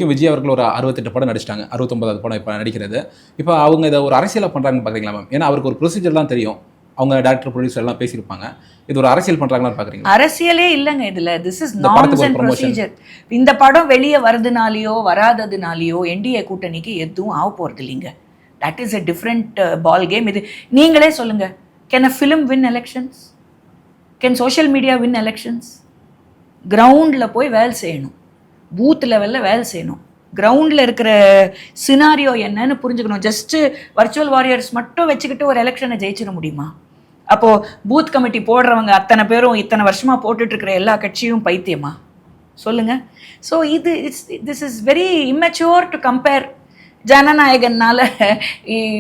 வரைக்கும் விஜய் அவர்கள் ஒரு 68 படம் நடிச்சிட்டாங்க, 69வது படம் இப்போ நடிக்கிறது. இப்போ அவங்க இதை ஒரு அரசியலாக பண்ணுறாங்கன்னு பார்க்குறீங்களா மேம்? ஏன்னா அவருக்கு ஒரு ப்ரொசீஜர் தான் தெரியும், அவங்க டேரக்டர் ப்ரொடியூசர் எல்லாம் பேசியிருப்பாங்க. இது ஒரு அரசியல் பண்ணுறாங்களான்னு பார்க்குறீங்க? அரசியலே இல்லைங்க இதில். This is norms and procedure. இந்த படம் வெளியே வரதுனாலையோ வராததுனாலையோ என்டிஏ கூட்டணிக்கு எதுவும் ஆக போகிறது இல்லைங்க. That is a different ball game. இது நீங்களே சொல்லுங்க, can a film win elections? Can social media win elections? கிரவுண்டில் போய் வேலை செய்யணும், பூத் லெவலில் வேலை செய்யணும், கிரவுண்டில் இருக்கிற சினாரியோ என்னன்னு புரிஞ்சுக்கணும். ஜஸ்ட்டு வர்ச்சுவல் வாரியர்ஸ் மட்டும் வச்சுக்கிட்டு ஒரு எலெக்ஷனை ஜெயிச்சிட முடியுமா? அப்போது பூத் கமிட்டி போடுறவங்க அத்தனை பேரும் இத்தனை வருஷமாக போட்டுட்ருக்கிற எல்லா கட்சியும் பைத்தியமா சொல்லுங்கள்? So this is very immature to compare. ஜனநாயகனால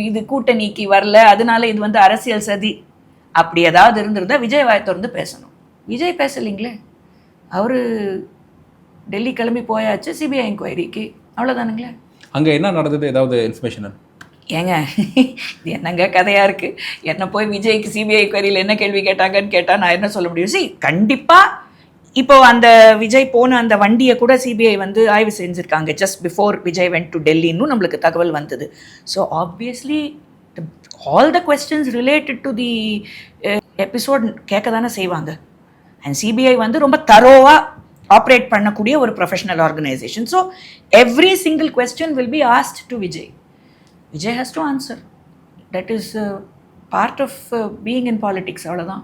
இது கூட்டணிக்கு வரல, அதனால இது வந்து அரசியல் சதி அப்படி ஏதாவது இருந்திருந்தா விஜய் வாய் திறந்து பேசணும். விஜய் பேசலைங்களே, அவர் டெல்லி கிளம்பி போயாச்சு சிபிஐ என்கொயரிக்கு, அவ்வளோதானுங்களே. அங்கே என்ன நடந்தது ஏதாவது இன்ஃபர்மேஷன்? ஏங்க இது என்னங்க கதையாக இருக்குது? என்ன போய் விஜய்க்கு சிபிஐ என்கொயரியில் என்ன கேள்வி கேட்டாங்கன்னு கேட்டால் நான் என்ன சொல்ல முடியும்? கண்டிப்பாக இப்போது அந்த விஜய் போன அந்த வண்டியை கூட சிபிஐ வந்து ஆய்வு செஞ்சுருக்காங்க just before Vijay went to டெல்லின்னு நம்மளுக்கு தகவல் வந்தது. So obviously all the questions related to the episode கேட்க தானே செய்வாங்க. அண்ட் சிபிஐ வந்து ரொம்ப தரோவாக ஆப்ரேட் பண்ணக்கூடிய ஒரு professional organisation. So every single question will be asked to Vijay. Vijay has to answer. That is part of being in politics. அவ்வளோதான்.